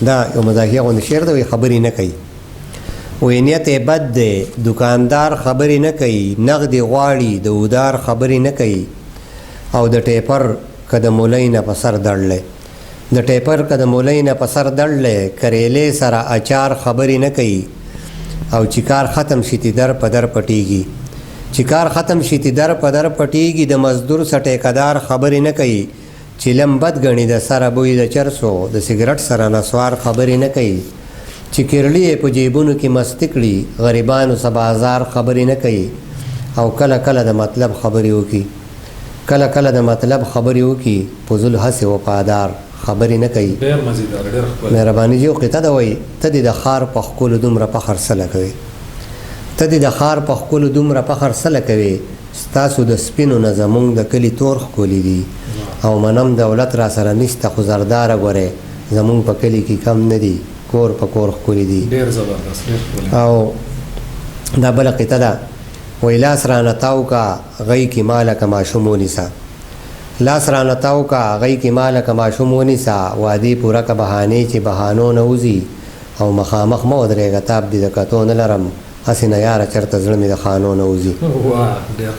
دا یو مزاحیه غوندې شعر دی، خبرې نه کوي. وایي نیت یې بد دی، دکاندار خبرې نه کوي، نغد یې غواړي د ودار خبرې نه کوي. او د ټیپر که د مولۍ نه په سر دړلی، د ټیپر که د مولۍ نه په سر دړلی، کریلې سره اچار خبرې نه کوي. او چې کار ختم شي تیدر په در پټیږي، چې کار ختم شي تیدر په در پټیږي. د مزدور سره ټیکهدار خبرې نه کوي، چې لم بد ګڼي د سره بوی د چرسو، د سګرټ سره نسوار خبرې نه کوي. چې کیرلي یې په جیبونو کې مستی کړي، غریبانو سه بازار خبرې نه کوي. او کله کله د مطلب خبرې وکړي، کله کله د مطلب خبرې وکړي، فضول هسې وفادار خبرې نه کوي. مهرباني جي قطعه ده، وایي ته دې د ښار په ښکلو دومره فخر سله کوې، ته دې د ښار په ښکلو دومره فخر سله کوې. ستاسو د سپینو نه زمونږ د کلي تور ښکلي دي. او منم دولت را سره نشته خو زرداره ګورې، زمونږ په کلي کې کم نه دي، کور په کور ښکلي دي. او دا بله قطعه ده، وایي لاس رانه تاو کا غی کې ماله که ماشوم ونیسه، لاس رانه تاو کا غی کې ماله که ماشوم ونیسه. وعدې پوره که بهانې چې بهانو نه وځي. او مخامخ مه ودرېږه تاب دې د کتو نه لرم، هسې نه یاره چېرته زړه مې د خانو نه وځي.